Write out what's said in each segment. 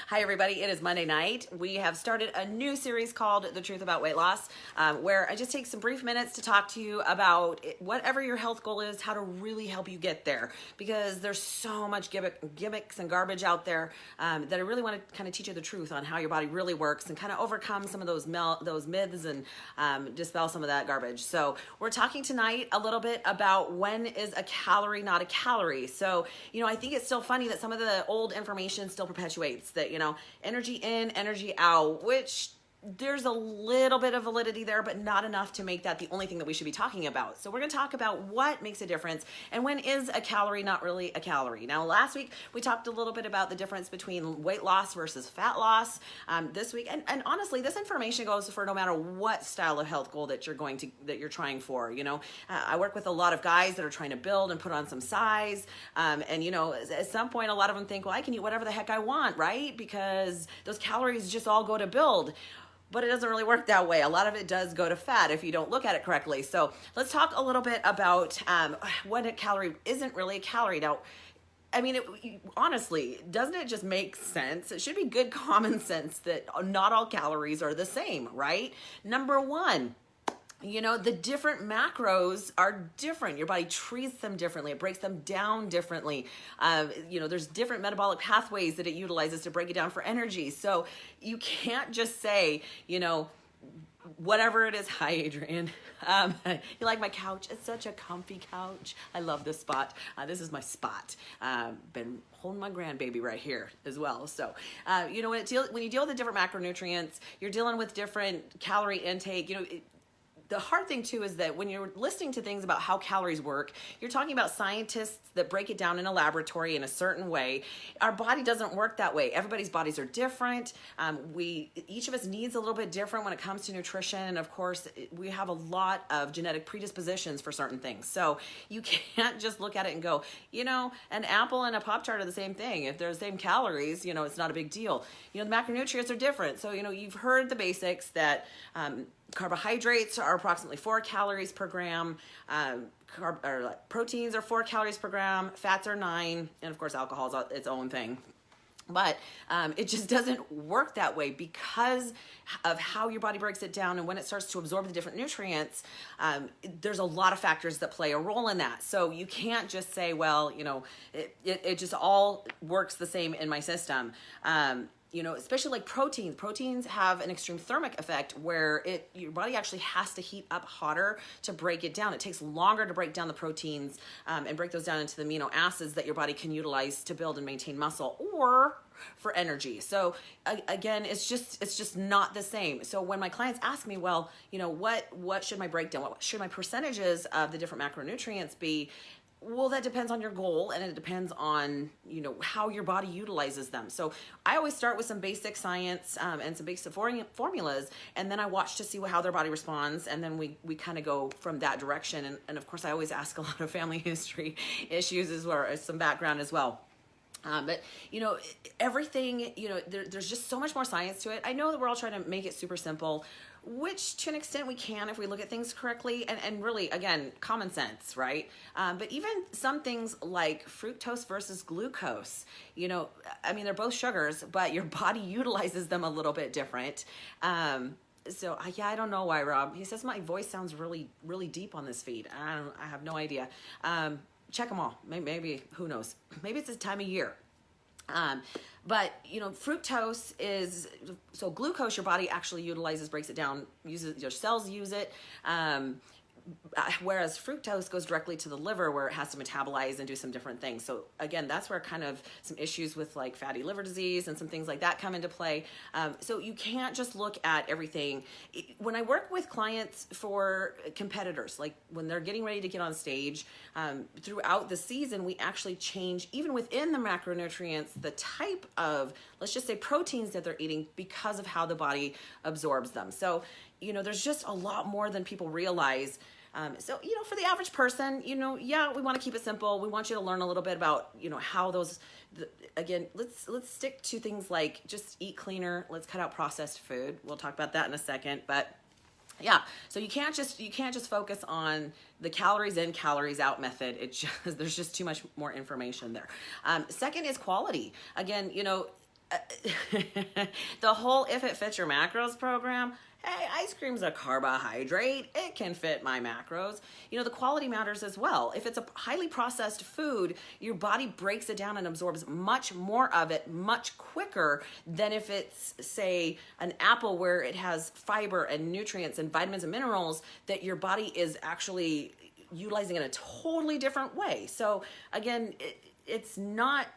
Hi everybody, it is Monday night. We have started a new series called The Truth About Weight Loss, where I just take some brief minutes to talk to you about whatever your health goal is, how to really help you get there. Because there's so much gimmicks and garbage out there that I really want to kind of teach you the truth on how your body really works and kind of overcome some of those myths and dispel some of that garbage. So we're talking tonight a little bit about when is a calorie not a calorie. So, I think it's still funny that some of the old information still perpetuates that, energy in, energy out, which there's a little bit of validity there, but not enough to make that the only thing that we should be talking about. So we're going to talk about what makes a difference and when is a calorie not really a calorie. Now, last week we talked a little bit about the difference between weight loss versus fat loss. This week, and honestly, this information goes for no matter what style of health goal that you're trying for. I work with a lot of guys that are trying to build and put on some size, and at some point, a lot of them think, well, I can eat whatever the heck I want, right? Because those calories just all go to build. But it doesn't really work that way. A lot of it does go to fat if you don't look at it correctly. So let's talk a little bit about what a calorie isn't really a calorie. Now, honestly, doesn't it just make sense? It should be good common sense that not all calories are the same, right? Number one, the different macros are different. Your body treats them differently. It breaks them down differently. There's different metabolic pathways that it utilizes to break it down for energy. So you can't just say, whatever it is. Hi, Adrian. You like my couch? It's such a comfy couch. I love this spot. This is my spot. Been holding my grandbaby right here as well. So, when you deal with the different macronutrients, you're dealing with different calorie intake. The hard thing too is that when you're listening to things about how calories work, you're talking about scientists that break it down in a laboratory in a certain way. Our body doesn't work that way. Everybody's bodies are different. Each of us needs a little bit different when it comes to nutrition. And of course, we have a lot of genetic predispositions for certain things. So you can't just look at it and go, an apple and a Pop-Tart are the same thing. If they're the same calories, it's not a big deal. The macronutrients are different. So, you've heard the basics that, carbohydrates are approximately 4 calories per gram. Proteins are 4 calories per gram. Fats are 9. And of course, alcohol is its own thing. But it just doesn't work that way because of how your body breaks it down and when it starts to absorb the different nutrients. There's a lot of factors that play a role in that. So you can't just say, well, it just all works the same in my system. Especially like proteins. Proteins have an extreme thermic effect where your body actually has to heat up hotter to break it down. It takes longer to break down the proteins and break those down into the amino acids that your body can utilize to build and maintain muscle or for energy. So again, it's just not the same. So when my clients ask me, well, what should my breakdown, what should my percentages of the different macronutrients be? Well, that depends on your goal and it depends on, how your body utilizes them. So I always start with some basic science and some basic formulas, and then I watch to see how their body responds. And then we kind of go from that direction. And of course, I always ask a lot of family history issues as well as some background as well. But everything, there's just so much more science to it. I know that we're all trying to make it super simple, which to an extent we can if we look at things correctly and really, again, common sense, right? But even some things like fructose versus glucose, they're both sugars, but your body utilizes them a little bit different. So I don't know why, Rob. He says my voice sounds really, really deep on this feed. I have no idea. Check them all. Maybe, who knows? Maybe it's this time of year. But fructose is, so glucose your body actually utilizes, breaks it down, your cells use it. Whereas fructose goes directly to the liver where it has to metabolize and do some different things. So again, that's where kind of some issues with like fatty liver disease and some things like that come into play. So you can't just look at everything. When I work with clients for competitors, like when they're getting ready to get on stage, throughout the season, we actually change, even within the macronutrients, the type of, let's just say, proteins that they're eating because of how the body absorbs them. So, there's just a lot more than people realize. So, for the average person, we want to keep it simple. We want you to learn a little bit about, how those, again, let's stick to things like just eat cleaner. Let's cut out processed food. We'll talk about that in a second, but yeah, so you can't just focus on the calories in, calories out method. There's just too much more information there. Second is quality. Again, The whole If It Fits Your Macros program, hey, ice cream's a carbohydrate. It can fit my macros. The quality matters as well. If it's a highly processed food, your body breaks it down and absorbs much more of it much quicker than if it's, say, an apple where it has fiber and nutrients and vitamins and minerals that your body is actually utilizing in a totally different way. So again, it's not,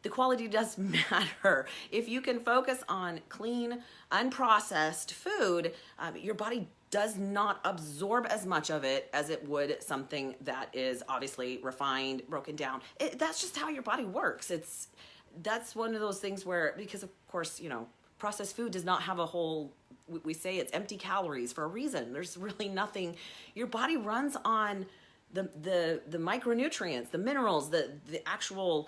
the quality does matter. If you can focus on clean, unprocessed food, your body does not absorb as much of it as it would something that is obviously refined, broken down. That's just how your body works. That's one of those things where, because of course, processed food does not have a whole, we say it's empty calories for a reason. There's really nothing. Your body runs on the micronutrients, the minerals, the actual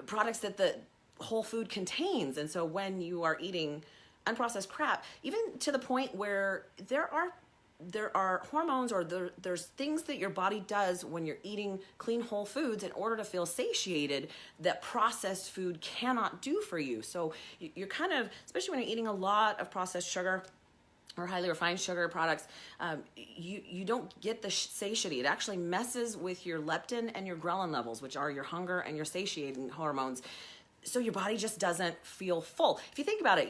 products that the whole food contains. And so when you are eating unprocessed crap, even to the point where there are hormones or there's things that your body does when you're eating clean whole foods in order to feel satiated that processed food cannot do for you. So you're kind of, especially when you're eating a lot of processed sugar or highly refined sugar products, you don't get the satiety. It actually messes with your leptin and your ghrelin levels, which are your hunger and your satiating hormones. So your body just doesn't feel full. If you think about it,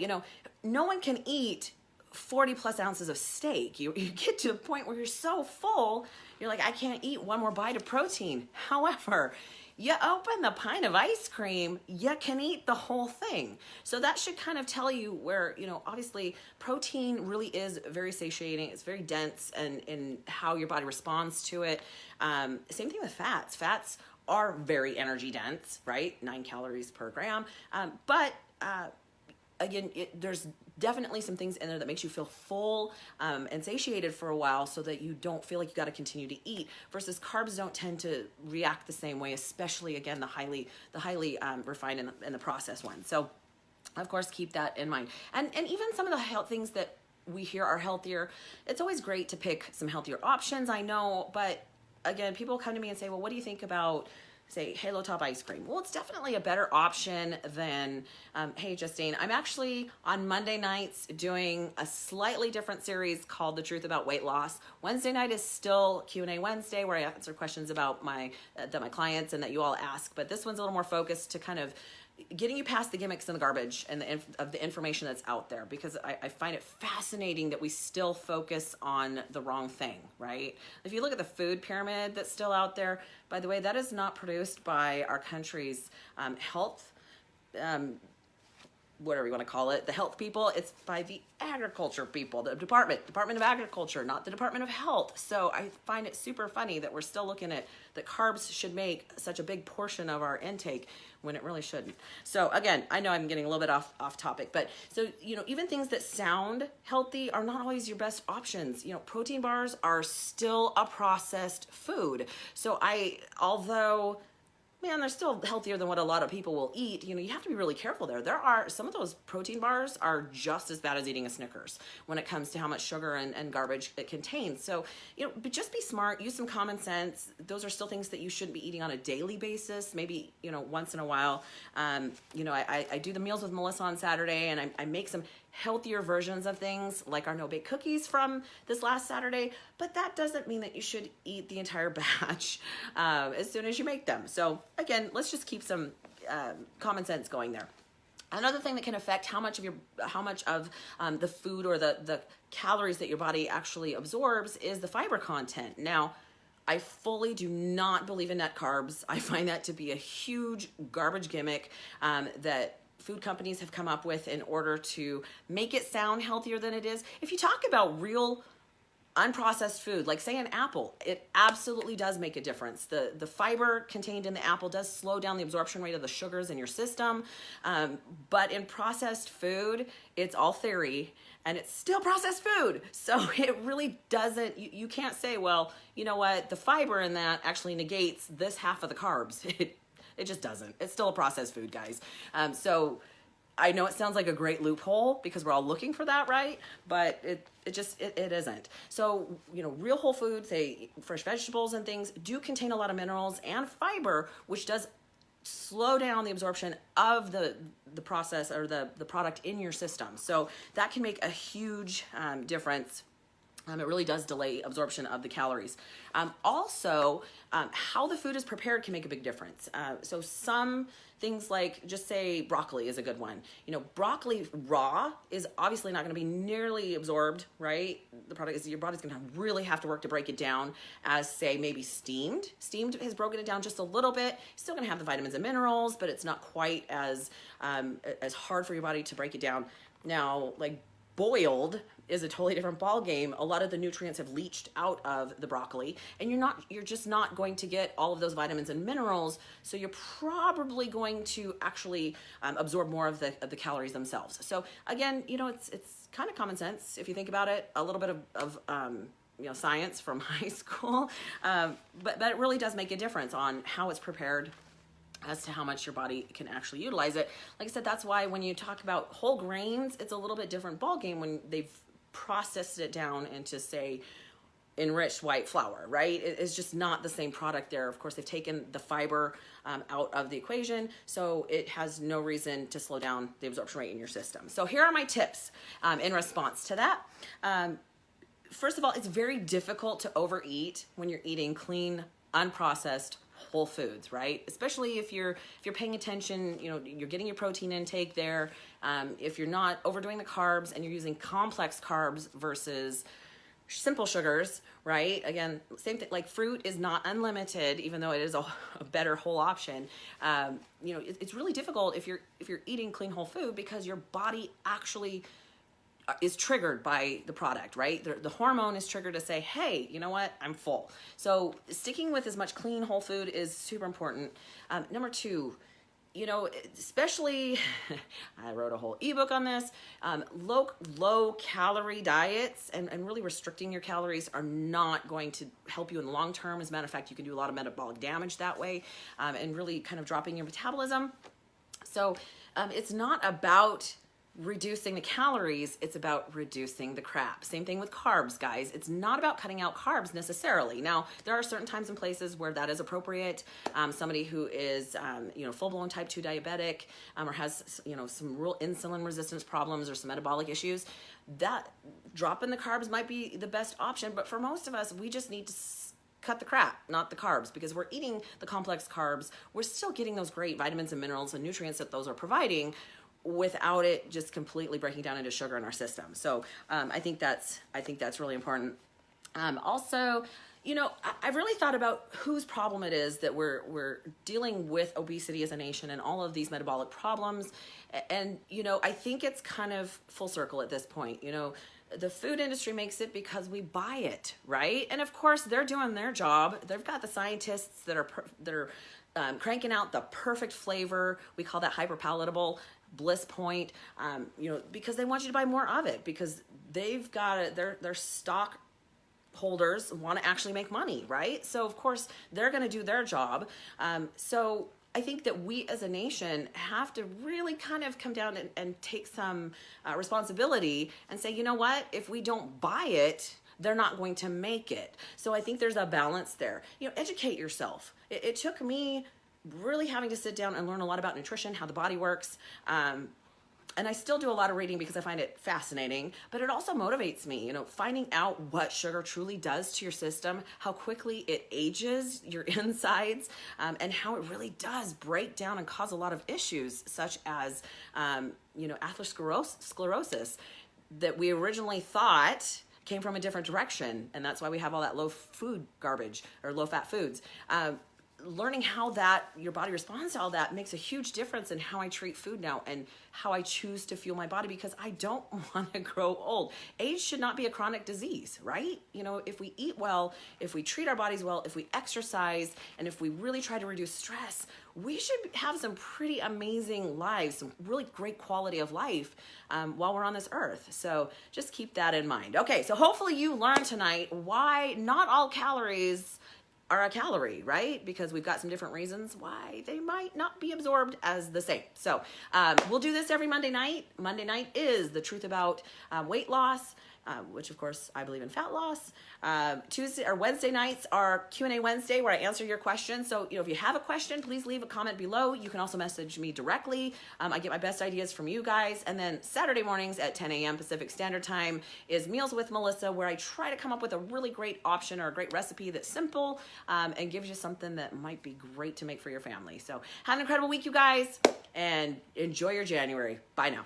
no one can eat 40 plus ounces of steak. You get to a point where you're so full, you're like, I can't eat one more bite of protein. However, you open the pint of ice cream, you can eat the whole thing. So that should kind of tell you where, obviously protein really is very satiating. It's very dense in how your body responds to it. Same thing with fats. Fats are very energy dense, right? 9 calories per gram. But again, there's definitely some things in there that makes you feel full and satiated for a while so that you don't feel like you got to continue to eat, versus carbs don't tend to react the same way, especially again, the highly refined and the processed ones. So of course, keep that in mind. And even some of the health things that we hear are healthier, it's always great to pick some healthier options, I know, but again, people come to me and say, well, what do you think about, say, Halo Top ice cream? Well, it's definitely a better option than, hey, Justine, I'm actually on Monday nights doing a slightly different series called The Truth About Weight Loss. Wednesday night is still Q&A Wednesday, where I answer questions about that my clients and that you all ask, but this one's a little more focused to kind of getting you past the gimmicks and the garbage and the information that's out there, because I find it fascinating that we still focus on the wrong thing, right? If you look at the food pyramid that's still out there, by the way, that is not produced by our country's health, whatever you want to call it, the health people. It's by the agriculture people, the Department of Agriculture, not the Department of Health. So I find it super funny that we're still looking at that carbs should make such a big portion of our intake when it really shouldn't. So again, I know I'm getting a little bit off topic, but so, even things that sound healthy are not always your best options. Protein bars are still a processed food. So although man, they're still healthier than what a lot of people will eat. You have to be really careful there. There are some of those protein bars are just as bad as eating a Snickers when it comes to how much sugar and garbage it contains. So, but just be smart, use some common sense. Those are still things that you shouldn't be eating on a daily basis. Maybe, once in a while. I do the Meals with Melissa on Saturday, and I make some healthier versions of things like our no-bake cookies from this last Saturday, but that doesn't mean that you should eat the entire batch as soon as you make them. So again, let's just keep some common sense going there. Another thing that can affect how much of the food or the calories that your body actually absorbs is the fiber content. Now, I fully do not believe in net carbs. I find that to be a huge garbage gimmick that food companies have come up with in order to make it sound healthier than it is. If you talk about real unprocessed food, like say an apple, it absolutely does make a difference. The fiber contained in the apple does slow down the absorption rate of the sugars in your system. But in processed food, it's all theory and it's still processed food. So it really doesn't, you can't say, well, you know what, the fiber in that actually negates this half of the carbs. It just doesn't. It's still a processed food, guys. So I know it sounds like a great loophole because we're all looking for that, right? But it isn't. So, real whole foods, say fresh vegetables and things, do contain a lot of minerals and fiber, which does slow down the absorption of the process or the product in your system. So that can make a huge difference. It really does delay absorption of the calories. Also, how the food is prepared can make a big difference. So some things like, just say broccoli is a good one. You know, broccoli raw is obviously not going to be nearly absorbed, right? The product is, your body's going to really have to work to break it down, as say maybe steamed. Steamed has broken it down just a little bit. Still going to have the vitamins and minerals, but it's not quite as hard for your body to break it down. Now, like boiled is a totally different ball game. A lot of the nutrients have leached out of the broccoli, and you're just not going to get all of those vitamins and minerals. So you're probably going to actually absorb more of the calories themselves. So again, you know, it's kind of common sense if you think about it. A little bit of you know, science from high school, but it really does make a difference on how it's prepared as to how much your body can actually utilize it. Like I said, that's why when you talk about whole grains, it's a little bit different ball game when they've processed it down into, say, enriched white flour, right? It's just not the same product there. Of course, they've taken the fiber out of the equation, so it has no reason to slow down the absorption rate in your system. So here are my tips in response to that. First of all, it's very difficult to overeat when you're eating clean, unprocessed whole foods, right? Especially if you're paying attention, you know, you're getting your protein intake there. If you're not overdoing the carbs and you're using complex carbs versus simple sugars, right? Again, same thing, like fruit is not unlimited, even though it is a better whole option. You know, it's really difficult if you're eating clean whole food, because your body actually is triggered by the product, right? The hormone is triggered to say, hey, you know what? I'm full. So sticking with as much clean whole food is super important. Number two, you know, especially, I wrote a whole ebook on this, low calorie diets and really restricting your calories are not going to help you in the long term. As a matter of fact, you can do a lot of metabolic damage that way, and really kind of dropping your metabolism. So it's not about reducing the calories, it's about reducing the crap. Same thing with carbs, guys. It's not about cutting out carbs necessarily. Now, there are certain times and places where that is appropriate. Somebody who is, you know, full-blown type 2 diabetic, or has, you know, some real insulin resistance problems or some metabolic issues, that dropping the carbs might be the best option. But for most of us, we just need to cut the crap, not the carbs, because we're eating the complex carbs. We're still getting those great vitamins and minerals and nutrients that those are providing, without it just completely breaking down into sugar in our system. So I think that's really important. Also, you know, I've really thought about whose problem it is that we're dealing with obesity as a nation and all of these metabolic problems. And, you know, I think it's kind of full circle at this point. You know, the food industry makes it because we buy it, right? And of course, they're doing their job. They've got the scientists that are cranking out the perfect flavor. We call that hyperpalatable bliss point, you know, because they want you to buy more of it, because they've got it, their stock holders want to actually make money, right? So of course they're going to do their job. So I think that we as a nation have to really kind of come down and take some responsibility and say, you know what, if we don't buy it, they're not going to make it. So I think there's a balance there. You know, educate yourself. It took me really having to sit down and learn a lot about nutrition, how the body works. And I still do a lot of reading because I find it fascinating, but it also motivates me, you know, finding out what sugar truly does to your system, how quickly it ages your insides, and how it really does break down and cause a lot of issues, such as, you know, atherosclerosis that we originally thought came from a different direction. And that's why we have all that low food garbage or low fat foods. Learning how your body responds to all that makes a huge difference in how I treat food now and how I choose to fuel my body, because I don't want to grow old. Age should not be a chronic disease, right? You know, if we eat well, if we treat our bodies well, if we exercise, and if we really try to reduce stress, we should have some pretty amazing lives, some really great quality of life while we're on this earth. So just keep that in mind. Okay, so hopefully you learned tonight why not all calories are a calorie, right? Because we've got some different reasons why they might not be absorbed as the same. So we'll do this every Monday night. Monday night is the truth about weight loss. which of course I believe in fat loss. Tuesday or Wednesday nights are Q&A Wednesday, where I answer your questions. So, if you have a question, please leave a comment below. You can also message me directly. I get my best ideas from you guys. And then Saturday mornings at 10 a.m. Pacific Standard Time is Meals with Melissa, where I try to come up with a really great option or a great recipe that's simple and gives you something that might be great to make for your family. So have an incredible week, you guys, and enjoy your January. Bye now.